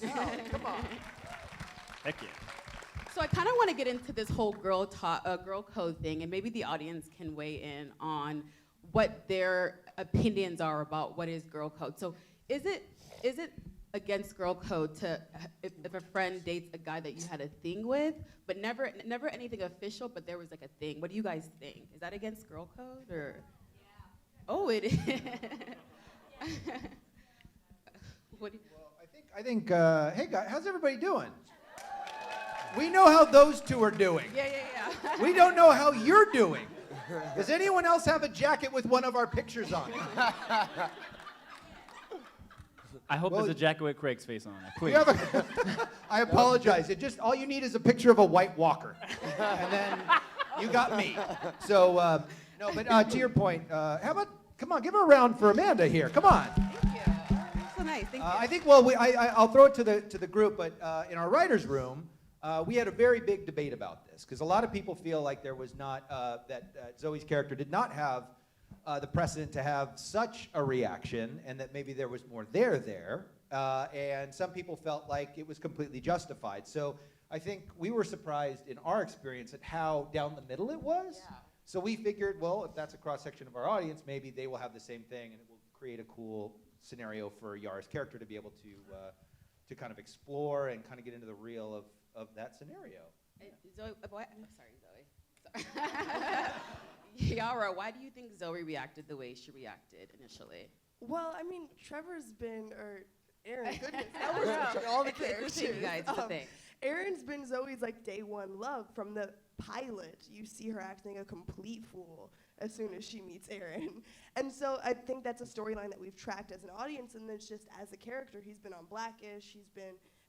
Oh, come on. Heck yeah. So I kind of want to get into this whole girl code thing, and maybe the audience can weigh in on what their opinions are about what is girl code. So is it against girl code to if a friend dates a guy that you had a thing with, but never anything official, but there was like a thing? What do you guys think? Is that against girl code or? Yeah. Oh, it is. What do you, Well, I think. Hey guys, how's everybody doing? We know how those two are doing. yeah. We don't know how you're doing. Does anyone else have a jacket with one of our pictures on it? I hope Well, there's a jacket with Craig's face on it, please. You have I apologize. It just all you need is a picture of a white walker, and then you got me. So no, but to your point, how about come on, give her a round for Amanda here. Come on. thank you. So nice. Thank you. I think I'll throw it to the group, but in our writers' room, we had a very big debate about this because a lot of people feel like there was not that Zoe's character did not have the precedent to have such a reaction, and that maybe there was more there, and some people felt like it was completely justified. So I think we were surprised in our experience at how down the middle it was. Yeah. So we figured, well, if that's a cross-section of our audience, maybe they will have the same thing, and it will create a cool scenario for Yara's character to be able to kind of explore and kind of get into the reel of that scenario. Zoe, I'm sorry, Zoe. Yara, why do you think Zoe reacted the way she reacted initially? Well, I mean, Trevor's been, or Aaron, goodness, that was all the characters. You guys, it's a thing. Aaron's been Zoe's like day one love from the pilot. You see her acting a complete fool as soon as she meets Aaron. And so I think that's a storyline that we've tracked as an audience, and then it's just as a character, he's been on Blackish,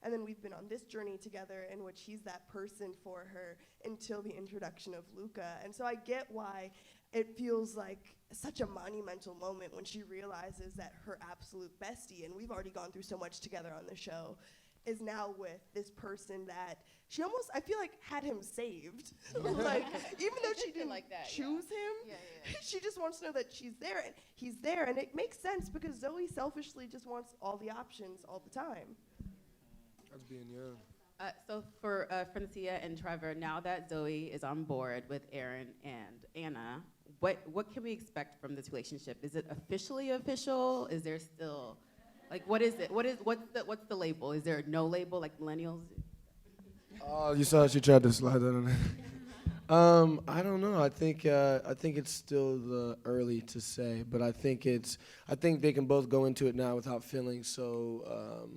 and then we've been on this journey together in which he's that person for her until the introduction of Luca. And so I get why it feels like such a monumental moment when she realizes that her absolute bestie, and we've already gone through so much together on the show, is now with this person that she almost, I feel like, had him saved. Like, even though she didn't like that, choose him, Yeah. she just wants to know that she's there, and he's there. And it makes sense because Zoe selfishly just wants all the options all the time. That's being young. So for Francia and Trevor, now that Zoe is on board with Aaron and Anna, what can we expect from this relationship? Is it officially official? Is there still, like, what is it? What's the label? Is there no label like Millennials? Oh, you saw she tried to slide that on there. I don't know. I think it's still early to say, but I think they can both go into it now without feeling so.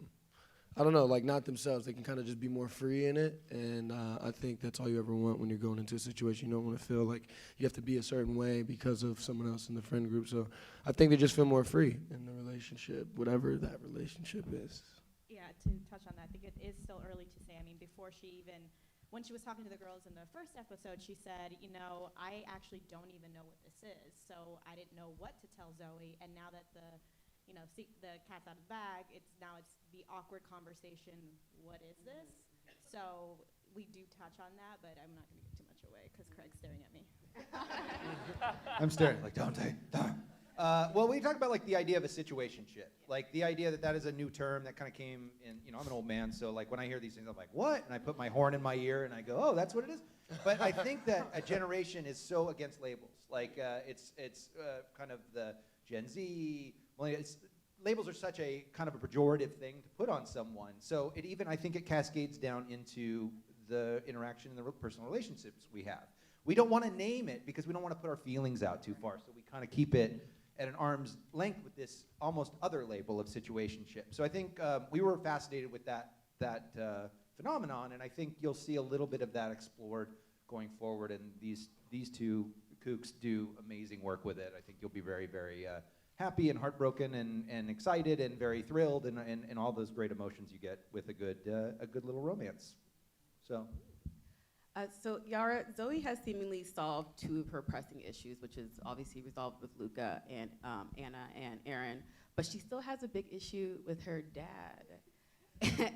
I don't know, like not themselves. They can kind of just be more free in it, and I think that's all you ever want when you're going into a situation. You don't want to feel like you have to be a certain way because of someone else in the friend group. So I think they just feel more free in the relationship, whatever that relationship is. Yeah, to touch on that, I think it is still early to say. I mean, when she was talking to the girls in the first episode, she said, I actually don't even know what this is. So I didn't know what to tell Zoe, and now that the cat's out of the bag, it's the awkward conversation, what is this? So we do touch on that, but I'm not going to give too much away because Craig's staring at me. I'm staring like, don't. Well, we talk about like the idea of a situationship, like the idea that is a new term that kind of came in. I'm an old man, so like when I hear these things, I'm like, what? And I put my horn in my ear and I go, oh, that's what it is. But I think that a generation is so against labels. Like it's kind of the Gen Z. Labels are such a kind of a pejorative thing to put on someone. So I think it cascades down into the interaction and the personal relationships we have. We don't want to name it because we don't want to put our feelings out too far. So we kind of keep it at an arm's length with this almost other label of situationship. So I think we were fascinated with that phenomenon, and I think you'll see a little bit of that explored going forward. And these two kooks do amazing work with it. I think you'll be very, very happy and heartbroken and excited and very thrilled and all those great emotions you get with a good little romance. So Yara, Zoe has seemingly solved two of her pressing issues, which is obviously resolved with Luca and Anna and Aaron, but she still has a big issue with her dad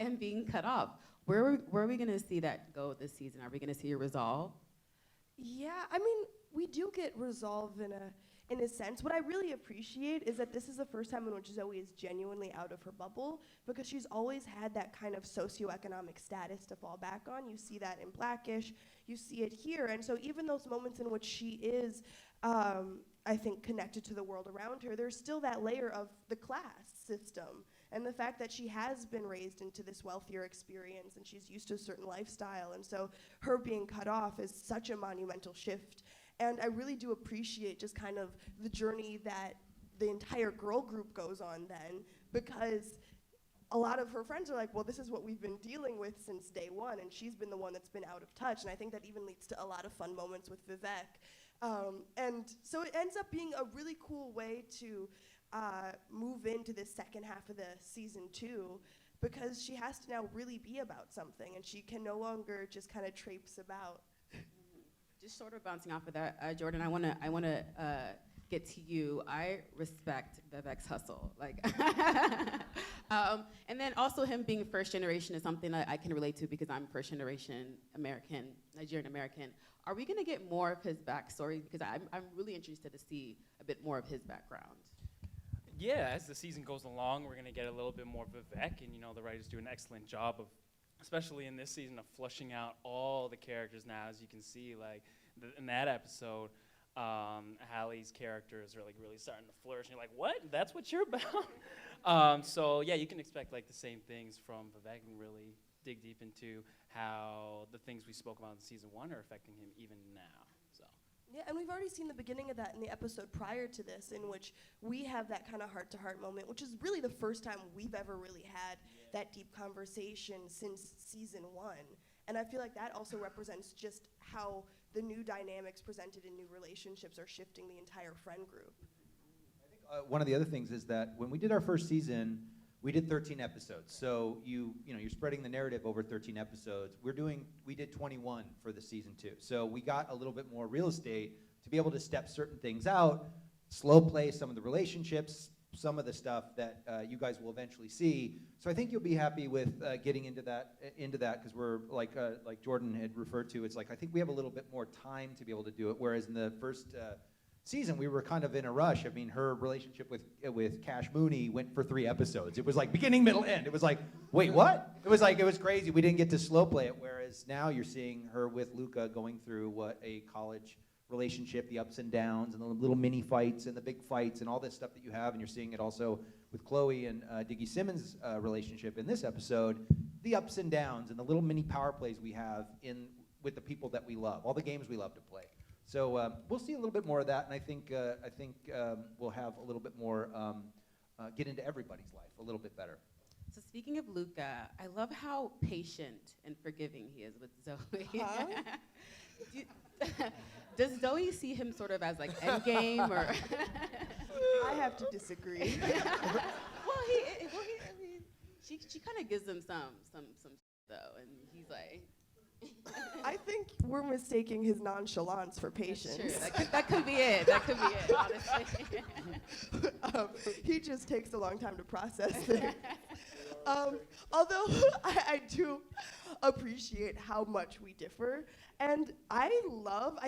and being cut off. Where are we going to see that go this season? Are we going to see a resolve? Yeah, I mean, we do get resolve in a sense. What I really appreciate is that this is the first time in which Zoey is genuinely out of her bubble, because she's always had that kind of socioeconomic status to fall back on. You see that in Blackish, you see it here, and so even those moments in which she is, I think, connected to the world around her, there's still that layer of the class system and the fact that she has been raised into this wealthier experience and she's used to a certain lifestyle, and so her being cut off is such a monumental shift. And I really do appreciate just kind of the journey that the entire girl group goes on then, because a lot of her friends are like, well, this is what we've been dealing with since day one, and she's been the one that's been out of touch, and I think that even leads to a lot of fun moments with Vivek. And so it ends up being a really cool way to move into this second half of the season 2, because she has to now really be about something, and she can no longer just kind of traipse about. Just sort of bouncing off of that, Jordan, I wanna get to you. I respect Vivek's hustle, like, and then also him being first generation is something that I can relate to because I'm first generation American, Nigerian American. Are we gonna get more of his backstory? Because I'm really interested to see a bit more of his background. Yeah, as the season goes along, we're gonna get a little bit more Vivek, and the writers do an excellent job of, especially in this season, of flushing out all the characters now. As you can see, like in that episode, Hallie's character is really starting to flourish. And you're like, what? That's what you're about? So yeah, you can expect like the same things from Vivek and really dig deep into how the things we spoke about in season 1 are affecting him even now. So. Yeah, and we've already seen the beginning of that in the episode prior to this, in which we have that kind of heart-to-heart moment, which is really the first time we've ever really had that deep conversation since season 1. And I feel like that also represents just how the new dynamics presented in new relationships are shifting the entire friend group. I think one of the other things is that when we did our first season, we did 13 episodes. So you're spreading the narrative over 13 episodes. We did 21 for the season 2. So we got a little bit more real estate to be able to step certain things out, slow play some of the relationships, some of the stuff that you guys will eventually see. So I think you'll be happy with getting into that because we're like Jordan had referred to. It's like I think we have a little bit more time to be able to do it. Whereas in the first season, we were kind of in a rush. I mean, her relationship with Cash Mooney went for 3 episodes. It was like beginning, middle, end. It was like, wait, what? It was crazy. We didn't get to slow play it. Whereas now you're seeing her with Luca going through what a college relationship, the ups and downs, and the little mini fights and the big fights and all this stuff that you have. And you're seeing it also with Chloe and Diggy Simmons' relationship in this episode, the ups and downs and the little mini power plays we have with the people that we love, all the games we love to play. So we'll see a little bit more of that, and I think we'll have a little bit more get into everybody's life a little bit better. So speaking of Luca, I love how patient and forgiving he is with Zoey. Huh? Does Zoey see him sort of as like endgame or? I have to disagree. She kind of gives him some though, and he's like. I think we're mistaking his nonchalance for patience. True. That could be it, honestly. He just takes a long time to process things. Although I do appreciate how much we differ. And I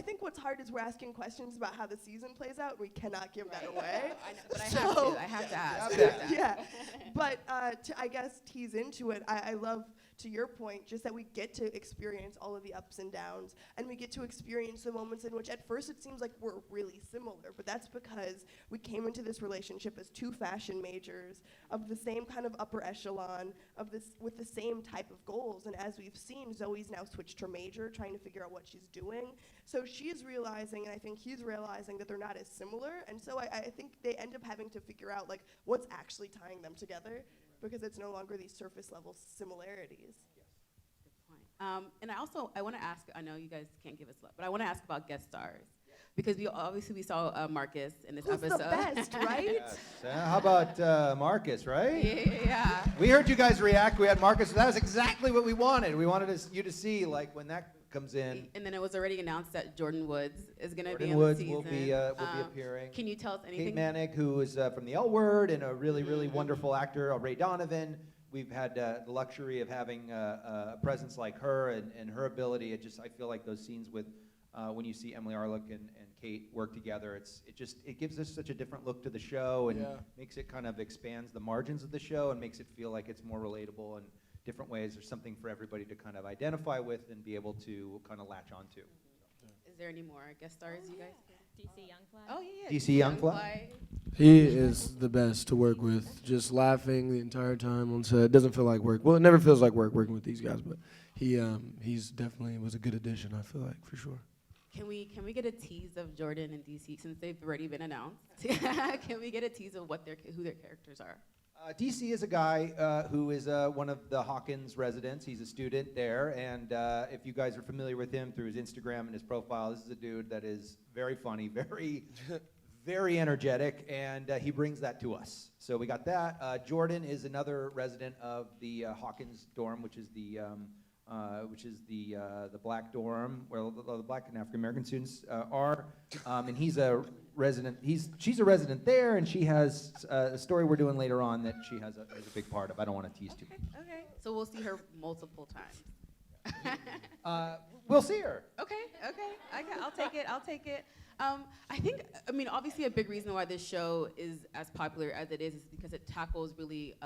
think what's hard is we're asking questions about how the season plays out. We cannot give that away. I know, but I have to ask. Yeah. But to, I guess, tease into it, I love, to your point, just that we get to experience all of the ups and downs, and we get to experience the moments in which at first it seems like we're really similar, but that's because we came into this relationship as 2 fashion majors of the same kind of upper echelon, with the same type of goals. And as we've seen, Zoe's now switched her major, trying to figure out what she's doing. So she's realizing, and I think he's realizing, that they're not as similar, and so I think they end up having to figure out like what's actually tying them together, because it's no longer these surface level similarities. Good point. And I want to ask, I know you guys can't give us love, but I want to ask about guest stars. Because we saw Marcus in this Who's episode. the best, right? Yes. How about Marcus, right? Yeah. We heard you guys react. We had Marcus. That was exactly what we wanted. We wanted you to see, like, when that comes in. And then it was already announced that Jordan Woods is going to be Jordan in Woods the season. will be appearing. Can you tell us anything? Kate Manick, who is from the L Word and a really, really wonderful actor, Ray Donovan. We've had the luxury of having a presence like her and her ability. I feel like those scenes with when you see Emily Arlick and Kate work together. It gives us such a different look to the show, and Yeah. makes it kind of expands the margins of the show and makes it feel like it's more relatable in different ways. There's something for everybody to kind of identify with and be able to kind of latch onto. Is there any more guest stars you guys? DC Youngfly. Oh yeah. DC Youngfly? He is the best to work with. Just laughing the entire time on set. It doesn't feel like work. Well, it never feels like work working with these guys, but he's definitely was a good addition, I feel like, for sure. Can we get a tease of Jordan and DC since they've already been announced? Can we get a tease of who their characters are? DC is a guy who is one of the Hawkins residents. He's a student there, and if you guys are familiar with him through his Instagram and his profile, this is a dude that is very funny, very, very energetic, and he brings that to us. So we got that. Jordan is another resident of the Hawkins dorm, which is the black dorm where the black and African American students are, and he's a resident. She's a resident there, and she has a story we're doing later on that she has a big part of. I don't want to tease too much. Okay. So we'll see her multiple times. We'll see her. Okay. I'll take it. I mean, obviously a big reason why this show is as popular as it is because it tackles really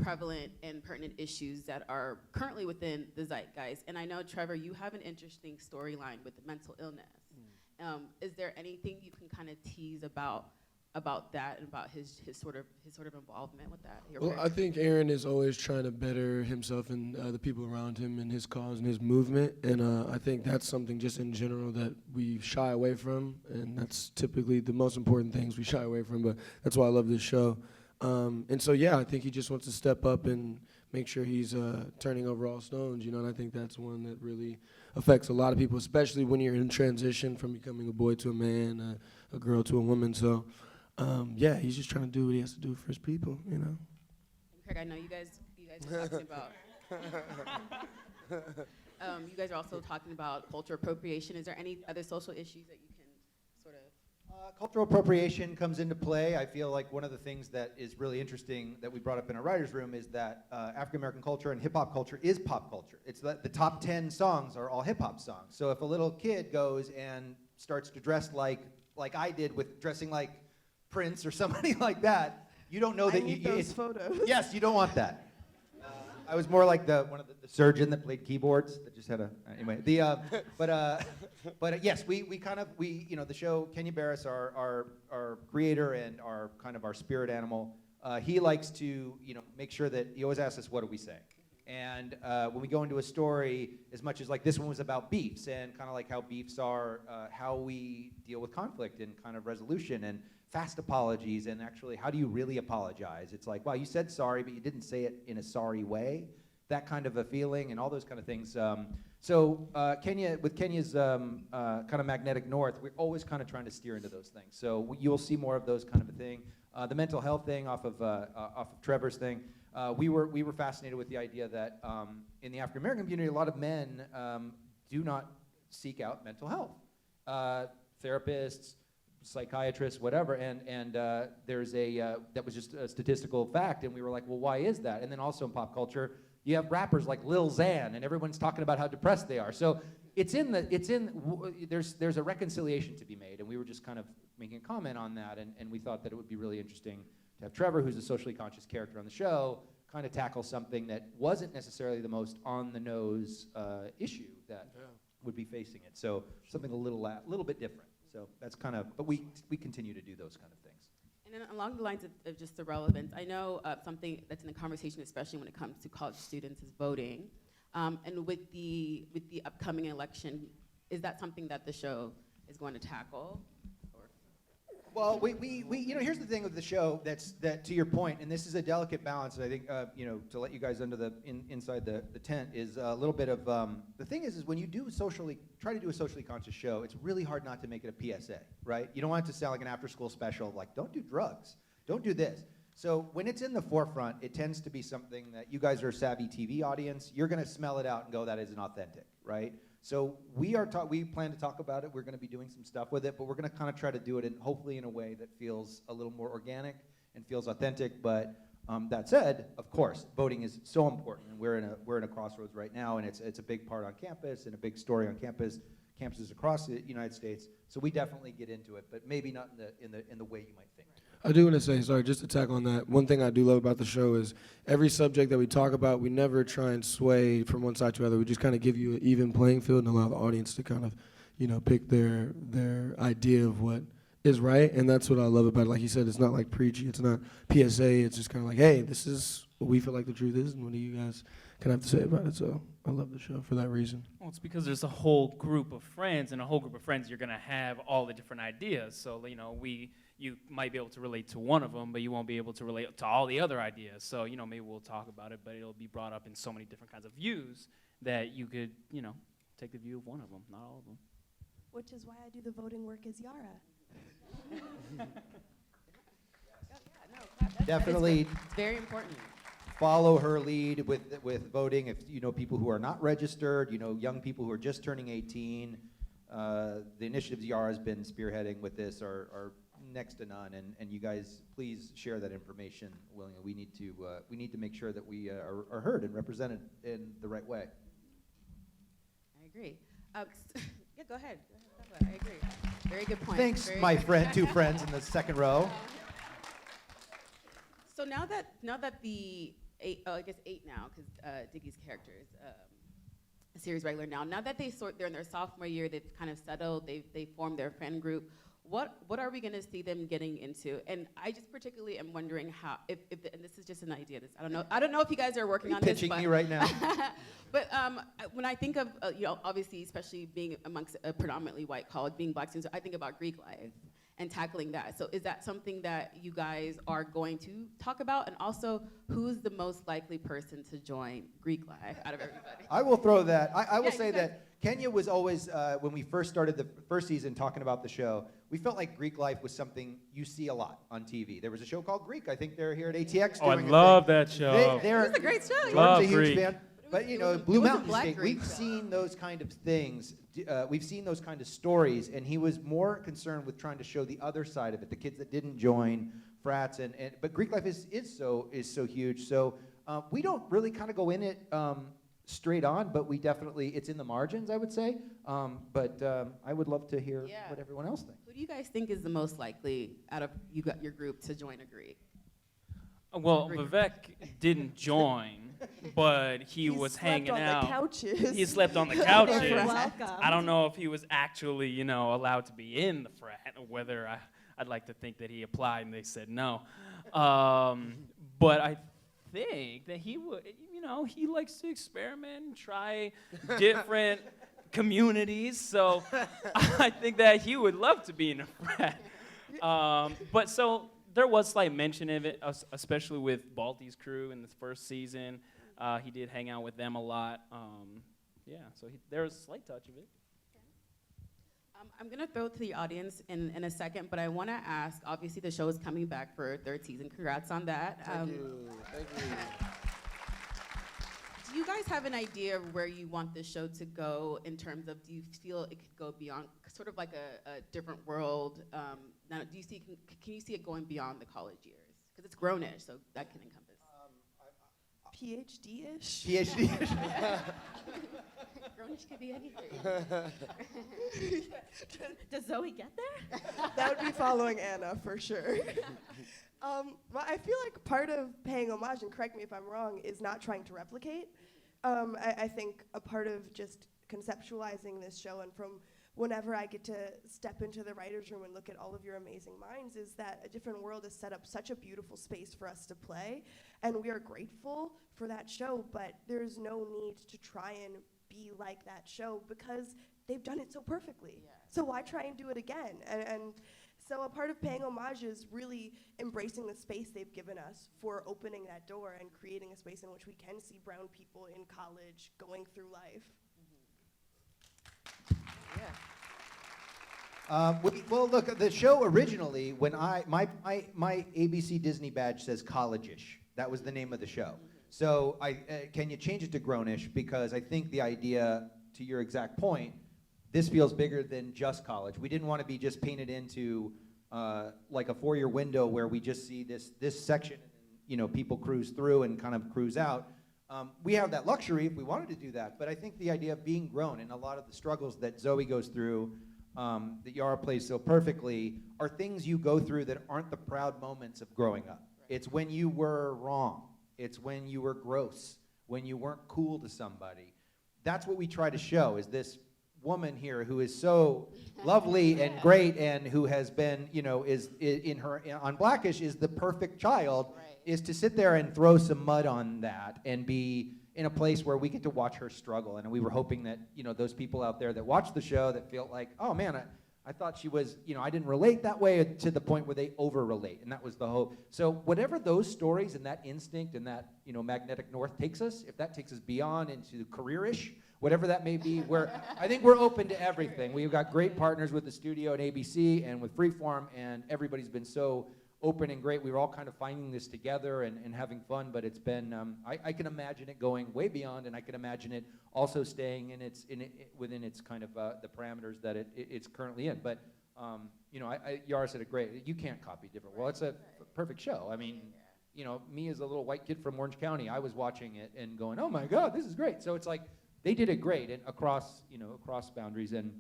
prevalent and pertinent issues that are currently within the zeitgeist. And I know, Trevor, you have an interesting storyline with mental illness. Is there anything you can kind of tease about that and about his sort of involvement with that? Well, I think Aaron is always trying to better himself and the people around him and his cause and his movement. And I think that's something just in general that we shy away from. And that's typically the most important things we shy away from. But that's why I love this show. And so, yeah, I think he just wants to step up and make sure he's turning over all stones, and I think that's one that really affects a lot of people, especially when you're in transition from becoming a boy to a man, a girl to a woman. So, yeah, he's just trying to do what he has to do for his people, Craig, I know you guys are talking about. You guys are also talking about cultural appropriation. Is there any other social issues that you can sort of? Cultural appropriation comes into play. I feel like one of the things that is really interesting that we brought up in our writer's room is that African American culture and hip hop culture is pop culture. It's that the top 10 songs are all hip hop songs. So if a little kid goes and starts to dress like I did with dressing like Prince or somebody like that, you don't know that I need those photos. Yes, you don't want that. I was more like one of the surgeon that played keyboards that just had anyway. But yes, we the show, Kenya Barris, our creator and our kind of our spirit animal, he likes to make sure that he always asks us, what are we saying? And when we go into a story, as much as like this one was about beefs and kind of like how beefs are, how we deal with conflict and kind of resolution and fast apologies, and actually, how do you really apologize? It's like, wow, you said sorry, but you didn't say it in a sorry way. That kind of a feeling and all those kind of things. So Kenya's kind of magnetic north, we're always kind of trying to steer into those things. So you'll see more of those kind of a thing. The mental health thing off of Trevor's thing, we were fascinated with the idea that in the African American community, a lot of men do not seek out mental health. Therapists, psychiatrists, whatever, and there's that was just a statistical fact, and we were like, well, why is that? And then also in pop culture, you have rappers like Lil Xan, and everyone's talking about how depressed they are. So there's a reconciliation to be made, and we were just kind of making a comment on that, and we thought that it would be really interesting to have Trevor, who's a socially conscious character on the show, kind of tackle something that wasn't necessarily the most on-the-nose issue that would be facing it. So something a little bit different. So that's kind of, but we continue to do those kind of things. And then along the lines of just the relevance, I know something that's in the conversation, especially when it comes to college students, is voting. And with the upcoming election, is that something that the show is going to tackle? Well, we here's the thing with the show that to your point, and this is a delicate balance. I think to let you guys under inside the tent is a little bit of the thing is when you try to do a socially conscious show, it's really hard not to make it a PSA, right? You don't want it to sound like an after-school special, like don't do drugs, don't do this. So when it's in the forefront, it tends to be something that you guys are a savvy TV audience. You're going to smell it out and go, that isn't authentic, right? So we plan to talk about it. We're going to be doing some stuff with it, but we're going to kind of try to do it hopefully in a way that feels a little more organic and feels authentic. But that said, of course, voting is so important, and we're in a crossroads right now, and it's a big part on campus and a big story on campus. campuses across the United States. So we definitely get into it, but maybe not in the way you might think. I do want to say, sorry, just to tack on that, one thing I do love about the show is every subject that we talk about, we never try and sway from one side to the other. We just kind of give you an even playing field and allow the audience to kind of, pick their idea of what is right. And that's what I love about it. Like you said, it's not like preachy. It's not PSA. It's just kind of like, hey, this is what we feel like the truth is, and what do you guys kind of have to say about it? So I love the show for that reason. Well, it's because there's a whole group of friends, and a whole group of friends, you're going to have all the different ideas. So, you might be able to relate to one of them, but you won't be able to relate to all the other ideas. So, maybe we'll talk about it, but it'll be brought up in so many different kinds of views that you could, take the view of one of them, not all of them. Which is why I do the voting work as Yara. Definitely It's very important. follow her lead with voting. If people who are not registered, young people who are just turning 18, the initiatives Yara has been spearheading with this are next to none, and you guys please share that information willingly. We need to make sure that we are heard and represented in the right way. I agree. Yeah, go ahead. I agree. Very good point. Thanks, Very my good. friend, two friends in the second row. So now that the I guess 8 now, because Diggy's character is a series regular now. Now that they're in their sophomore year, they've kind of settled. They formed their friend group. What are we going to see them getting into? And I just particularly am wondering how, if and this is just an idea. I don't know if you guys are working on this. Pitching me right now. But when I think of, obviously, especially being amongst a predominantly white college, being Black students, I think about Greek life and tackling that. So is that something that you guys are going to talk about? And also, who's the most likely person to join Greek life out of everybody? I will throw that. I will Yeah, say that Kenya was always, when we first started the first season talking about the show, we felt like Greek life was something you see a lot on TV. There was a show called Greek. I think they're here at ATX Oh, I doing a love thing. that show. They're, It was a great show. Jordan's Love a huge Greek. fan. But It Blue was a Mountain Black State, Greek we've show. seen those kind of things. We've seen those kind of stories, and he was more concerned with trying to show the other side of it, the kids that didn't join frats. But Greek life is so huge. So we don't really kind of go in it straight on, but we definitely, it's in the margins, I would say. But I would love to hear what everyone else thinks. Who do you guys think is the most likely out of your group to join a Greek? Well, Vivek didn't join, but he was hanging on out. The couches. He slept on the You're couches. welcome. I don't know if he was actually, allowed to be in the frat, or whether I'd like to think that he applied and they said no. But I think that he would, he likes to experiment and try different communities. So I think that he would love to be in a frat. But so there was slight mention of it, especially with Balti's crew in the first season. He did hang out with them a lot. So there was a slight touch of it. I'm going to throw it to the audience in a second, but I want to ask, obviously the show is coming back for a 3rd season. Congrats on that. Thank you. Do you guys have an idea of where you want the show to go in terms of, do you feel it could go beyond, sort of like a different world? Now, can you see it going beyond the college years? Because it's grown-ish, so that can encompass. PhD-ish? PhD. Grown-ish could be anything. Does Zoey get there? That would be following Anna for sure. Well, I feel like part of paying homage, and correct me if I'm wrong, is not trying to replicate. I think a part of just conceptualizing this show, and from whenever I get to step into the writer's room and look at all of your amazing minds, is that A Different World has set up such a beautiful space for us to play, and we are grateful for that show, but there's no need to try and be like that show because they've done it so perfectly. Yeah. So why try and do it again? And so a part of paying homage is really embracing the space they've given us for opening that door and creating a space in which we can see brown people in college going through life. Well, look, the show originally, when my ABC Disney badge says college-ish. That was the name of the show. So can you change it to grown-ish? Because I think the idea, to your exact point, this feels bigger than just college. We didn't want to be just painted into like a 4-year window where we just see this section, and people cruise through and kind of cruise out. We have that luxury if we wanted to do that, but I think the idea of being grown and a lot of the struggles that Zoey goes through, that Yara plays so perfectly, are things you go through that aren't the proud moments of growing up. It's when you were wrong. It's when you were gross, when you weren't cool to somebody. That's what we try to show, is this woman here who is so lovely and great and who has been, is in her, on Blackish, is the perfect child, is to sit there and throw some mud on that and be in a place where we get to watch her struggle. And we were hoping that, those people out there that watch the show that feel like, oh man, I thought she was, I didn't relate that way, to the point where they over-relate, and that was the hope. So whatever those stories and that instinct and that, magnetic north takes us, if that takes us beyond into career-ish, whatever that may be, I think we're open to everything. We've got great partners with the studio and ABC and with Freeform, and everybody's been so open and great. We were all kind of finding this together and having fun, but it's been, I can imagine it going way beyond, and I can imagine it also staying within its kind of the parameters that it's currently in. But, Yara said it great. You can't copy different. Well, it's a perfect show. I mean, me as a little white kid from Orange County, I was watching it and going, oh my God, this is great. So it's like, they did it great and across boundaries, and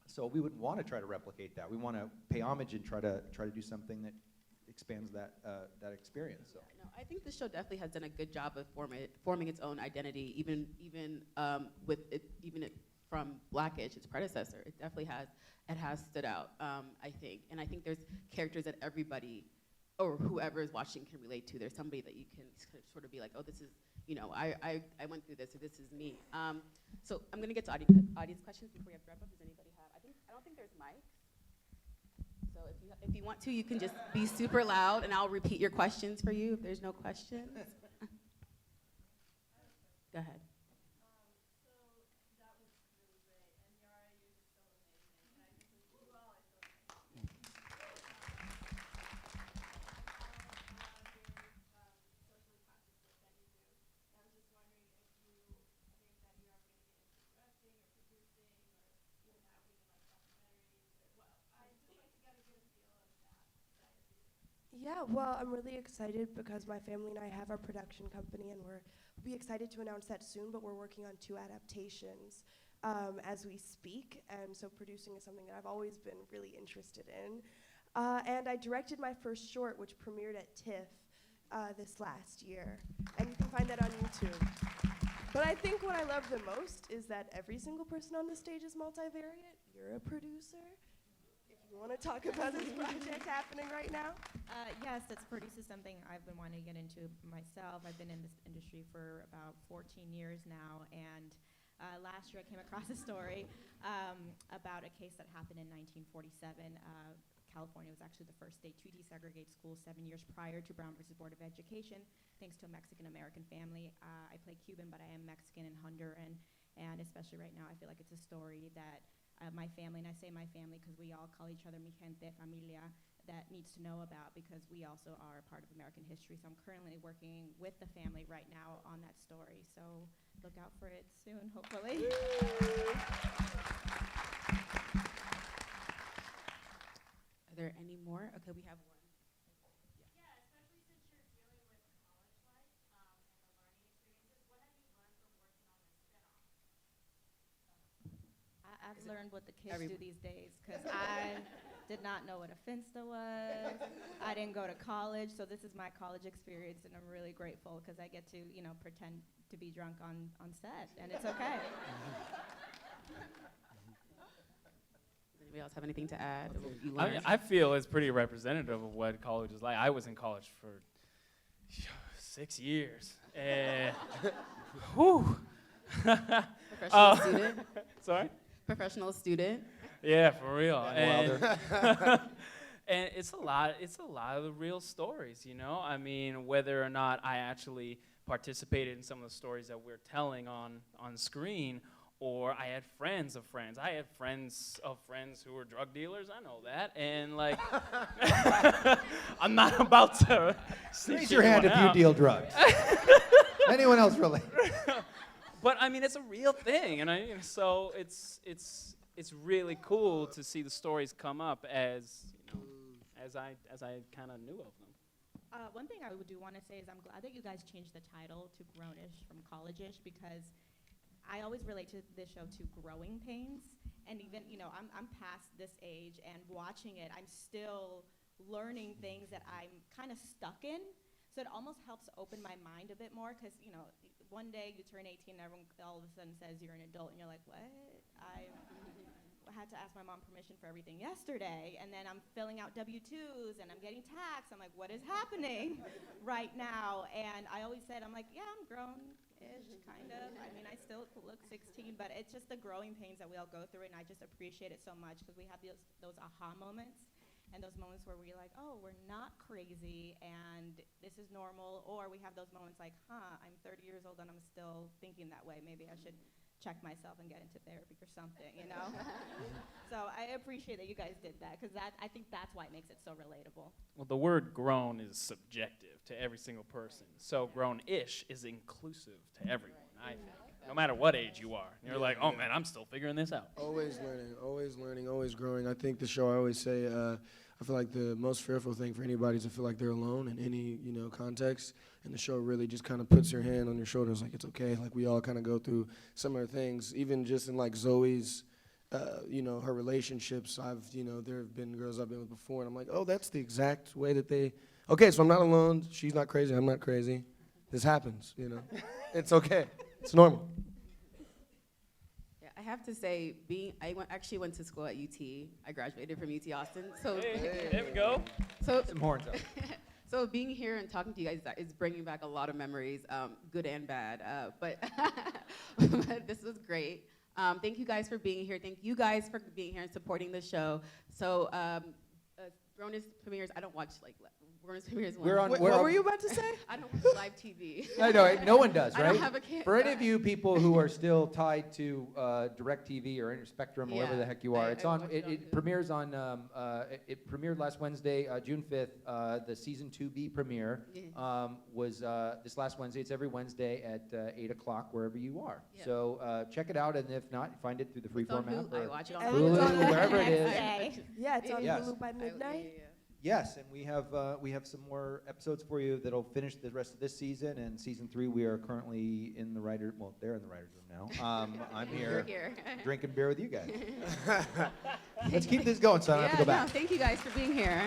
so we wouldn't want to try to replicate that. We want to pay homage and try to do something that expands that experience. So. No, I think the show definitely has done a good job of forming its own identity, even with it, from Blackish, its predecessor. It definitely has stood out. I think, and I think there's characters that everybody or whoever is watching can relate to. There's somebody that you can sort of be like, oh, this is, I went through this, or this is me. So I'm gonna get to audience questions before we have to wrap up. Does anybody have? I don't think there's mics. So if you want to, you can just be super loud, and I'll repeat your questions for you if there's no questions. Go ahead. Yeah, well, I'm really excited because my family and I have our production company, and we'll be excited to announce that soon, but we're working on 2 adaptations as we speak, and so producing is something that I've always been really interested in. And I directed my first short, which premiered at TIFF this last year, and you can find that on YouTube. But I think what I love the most is that every single person on the stage is multivariate. You're a producer. You want to talk about this project happening right now? Yes, that's produces something I've been wanting to get into myself. I've been in this industry for about 14 years now, and last year I came across a story about a case that happened in 1947. California was actually the first state to desegregate schools 7 years prior to Brown versus Board of Education, thanks to a Mexican-American family. I play Cuban, but I am Mexican and Honduran, and especially right now, I feel like it's a story that my family, and I say my family because we all call each other mi gente, familia, that needs to know about, because we also are a part of American history. So I'm currently working with the family right now on that story. So look out for it soon, hopefully. Are there any more? Okay, we have one. I've learned what the kids do these days, because I did not know what a finsta was. I didn't go to college, so this is my college experience, and I'm really grateful because I get to, pretend to be drunk on set, and it's okay. Does anybody else have anything to add? I feel it's pretty representative of what college is like. I was in college for 6 years, and whew. Professional student? Sorry? Professional student? Yeah, for real. Yeah, And it's a lot of the real stories, I mean, whether or not I actually participated in some of the stories that we're telling on screen, or I had friends of friends. I had friends of friends who were drug dealers, I know that, and like, I'm not about to raise your hand if you deal drugs. Anyone else relate? But I mean, it's a real thing, and so it's really cool to see the stories come up as I kind of knew of them. One thing I do want to say is I'm glad that you guys changed the title to Grownish from College-ish, because I always relate to this show to growing pains. And even, I'm past this age, and watching it, I'm still learning things that I'm kind of stuck in. So it almost helps open my mind a bit more, because, one day you turn 18 and everyone all of a sudden says you're an adult, and you're like, what? I had to ask my mom permission for everything yesterday, and then I'm filling out W-2s, and I'm getting taxed. I'm like, what is happening right now? And I always said, I'm like, yeah, I'm grown-ish, kind of. I mean, I still look 16, but it's just the growing pains that we all go through, and I just appreciate it so much, because we have those aha moments, and those moments where we're like, oh, we're not crazy, and this is normal, or we have those moments like, I'm 30 years old, and I'm still thinking that way. Maybe I should check myself and get into therapy or something, So I appreciate that you guys did that, because I think that's why it makes it so relatable. Well, the word grown is subjective to every single person. So grown-ish is inclusive to everyone, I think. No matter what age you are. You're like, oh man, I'm still figuring this out. Always learning, always growing. I think the show, I always say, I feel like the most fearful thing for anybody is to feel like they're alone in any, context. And the show really just kind of puts your hand on your shoulders, like, it's okay. Like, we all kind of go through similar things. Even just in, like, Zoey's, her relationships, there have been girls I've been with before, and I'm like, oh, that's the exact way that okay, so I'm not alone. She's not crazy. I'm not crazy. This happens, It's okay. It's normal. Yeah, I have to say, actually went to school at UT. I graduated from UT Austin. So Hey, there we go. Some horns up. So being here and talking to you guys is bringing back a lot of memories, good and bad. But this was great. Thank you guys for being here. Thank you guys for being here and supporting the show. So Grownish premieres, I don't watch Grownish premieres. What were you about to say? I don't watch live TV. I know, no one does, right? I don't have a camera. For any of you people who are still tied to DirecTV or Spectrum, or whatever the heck you are, it premieres on. It premiered last Wednesday, June 5th. The season 2B premiere was this last Wednesday. It's every Wednesday at 8 o'clock wherever you are. Yeah. So check it out, and if not, find it through the Freeform app I or watch it on And Hulu, it's on the wherever it is. Yeah, it's on Yes. Hulu by midnight. Yes, and we have some more episodes for you that'll finish the rest of this season. And season 3, we are currently in the writer. Well, they're in the writers' room now. I'm You're here here. drinking beer with you guys. Let's keep this going, so I don't have to go back. Thank you guys for being here.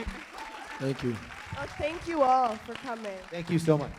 Thank you. Oh, thank you all for coming. Thank you so much.